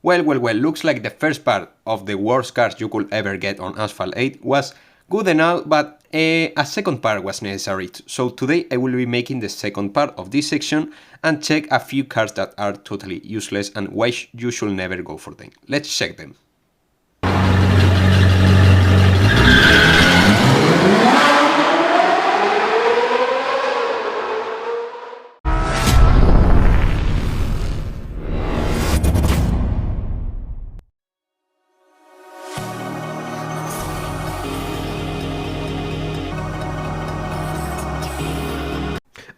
Well, looks like the first part of the worst cars you could ever get on Asphalt 8 was good enough, but a second part was necessary. So today I will be making the second part of this section and check a few cars that are totally useless and why you should never go for them. Let's check them.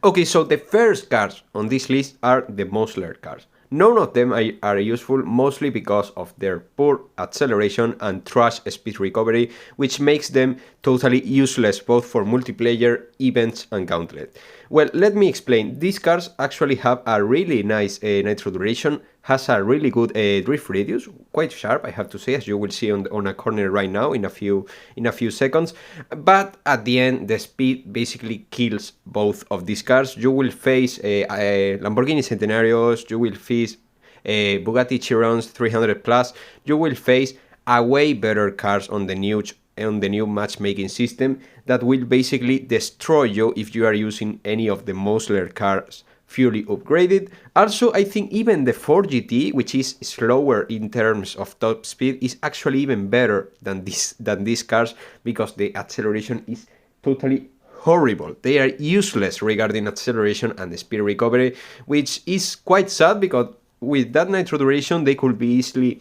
Okay, so the first cars on this list are the muscle cars. None of them are useful, mostly because of their poor acceleration and trash speed recovery, which makes them totally useless both for multiplayer, events and gauntlet. Well, let me explain. These cars actually have a really nice nitro duration, has a really good drift radius, quite sharp I have to say, as you will see on a corner right now in a few seconds. But at the end, the speed basically kills both of these cars. You will face Lamborghini Centenarios, you will face Bugatti Chirons 300 plus, you will face a way better cars on the new matchmaking system that will basically destroy you if you are using any of the muscular cars fully upgraded. Also, I think even the Ford GT, which is slower in terms of top speed, is actually even better than these cars because the acceleration is totally horrible. They are useless regarding acceleration and the speed recovery, which is quite sad because with that nitro duration they could be easily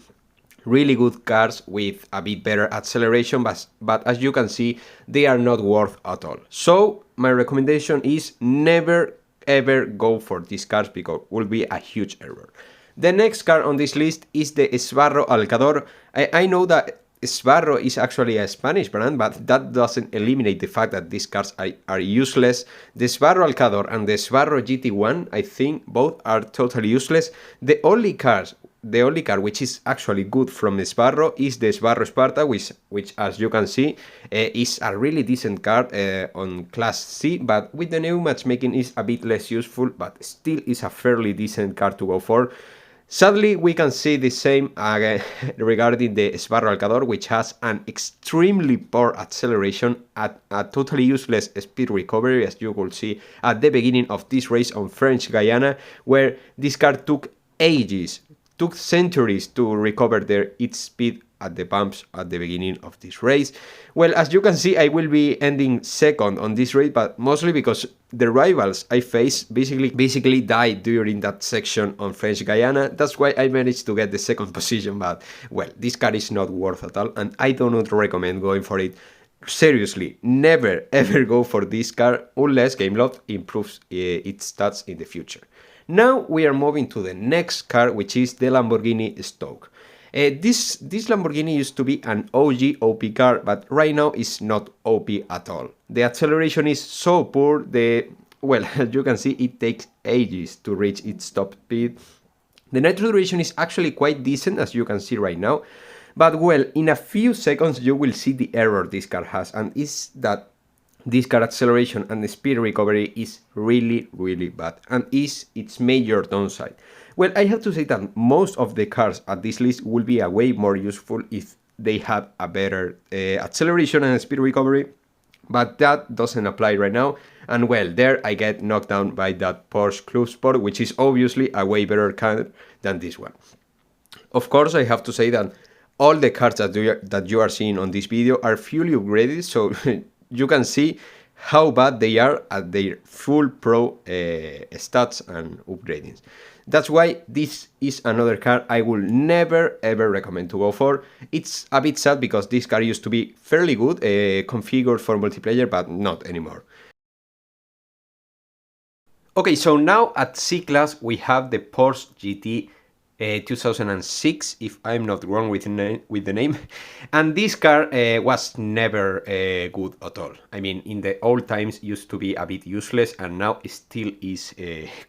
really good cars with a bit better acceleration, but as you can see, they are not worth at all. So my recommendation is never ever go for these cars because it will be a huge error. The next car on this list is the Sparrow Alcador. I know that Sparrow is actually a Spanish brand, but that doesn't eliminate the fact that these cars are useless. The Sparrow Alcador and the Sparrow GT1, I think both are totally useless. The only car which is actually good from the Sparrow is the Sparrow Sparta, which as you can see is a really decent car on class C, but with the new matchmaking is a bit less useful, but still is a fairly decent car to go for. Sadly, we can see the same regarding the Sparrow Alcador, which has an extremely poor acceleration at a totally useless speed recovery, as you will see at the beginning of this race on French Guiana, where this car took centuries to recover its speed at the bumps at the beginning of this race. Well, as you can see, I will be ending second on this race, but mostly because the rivals I face basically died during that section on French Guiana. That's why I managed to get the second position, but well, this car is not worth at all, and I do not recommend going for it. Seriously, never ever go for this car unless Gameloft improves its stats in the future. Now we are moving to the next car, which is the Lamborghini Stock. This Lamborghini used to be an OG OP car, but right now it's not OP at all. The acceleration is so poor, well, as you can see, it takes ages to reach its top speed. The nitro duration is actually quite decent, as you can see right now, but well, in a few seconds you will see the error this car has, and it's that this car acceleration and the speed recovery is really bad, and is its major downside. Well, I have to say that most of the cars at this list will be a way more useful if they have a better acceleration and speed recovery, but that doesn't apply right now. And well, there I get knocked down by that Porsche Club Sport, which is obviously a way better car than this one. Of course, I have to say that all the cars that you are seeing on this video are fully upgraded, so you can see how bad they are at their full pro stats and upgradings. That's why this is another car I will never ever recommend to go for. It's a bit sad because this car used to be fairly good, configured for multiplayer, but not anymore. Okay, so now at C-Class we have the Porsche GT 2006, if I'm not wrong with the name, and this car was never good at all. I mean, in the old times used to be a bit useless, and now it still is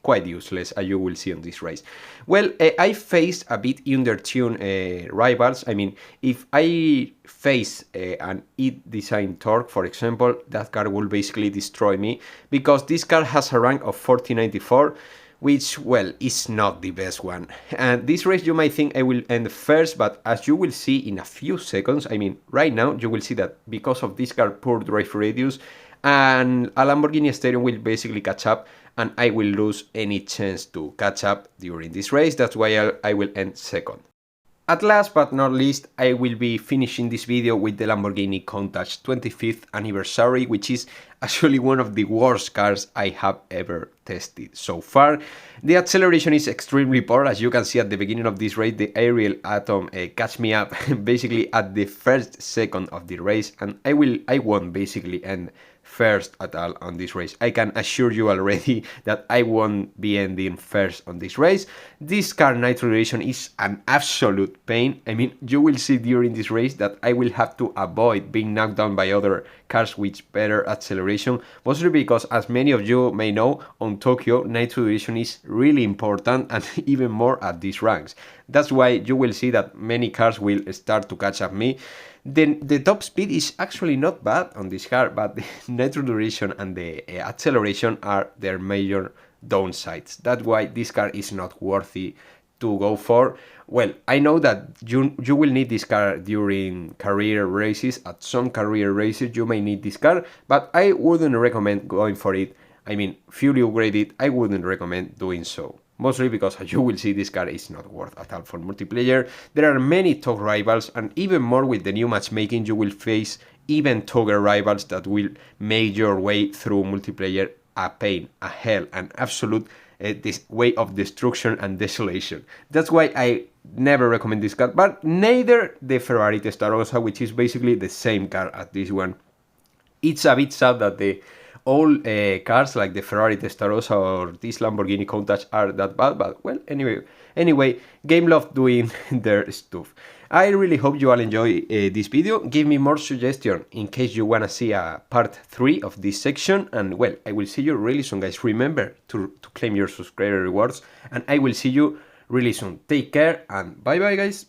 quite useless, as you will see on this race. Well, I faced a bit undertuned rivals. I mean, if I face an E-Design Torque, for example, that car will basically destroy me, because this car has a rank of 4094, which, well, is not the best one. And this race you might think I will end first, but as you will see in a few seconds, I mean right now, you will see that because of this car poor drive radius, and a Lamborghini steering will basically catch up, and I will lose any chance to catch up during this race. That's why I will end second. At last but not least, I will be finishing this video with the Lamborghini Countach 25th anniversary, which is actually one of the worst cars I have ever tested so far. The acceleration is extremely poor, as you can see at the beginning of this race. The aerial atom catch me up basically at the first second of the race, and I won't basically end first at all on this race. I can assure you already that I won't be ending first on this race. This car nitro duration is an absolute pain. I mean, you will see during this race that I will have to avoid being knocked down by other cars with better acceleration, mostly because, as many of you may know, on Tokyo, nitro duration is really important, and even more at these ranks. That's why you will see that many cars will start to catch up me. Then the top speed is actually not bad on this car, but the nitro duration and the acceleration are their major downsides. That's why this car is not worthy to go for. Well, I know that you will need this car during career races. At some career races you may need this car, but I wouldn't recommend going for it. I mean, fully upgraded, I wouldn't recommend doing so. Mostly because, as you will see, this car is not worth at all for multiplayer. There are many top rivals, and even more with the new matchmaking, you will face even tougher rivals that will make your way through multiplayer a pain, a hell, an absolute this way of destruction and desolation. That's why I never recommend this car, but neither the Ferrari Testarossa, which is basically the same car as this one. It's a bit sad that the all cars like the Ferrari Testarossa or this Lamborghini Countach are that bad, but well, anyway, Gameloft doing their stuff. I really hope you all enjoy this video. Give me more suggestions in case you wanna see a part 3 of this section, and well, I will see you really soon, guys. Remember to claim your subscriber rewards, and I will see you really soon. Take care, and bye bye, guys.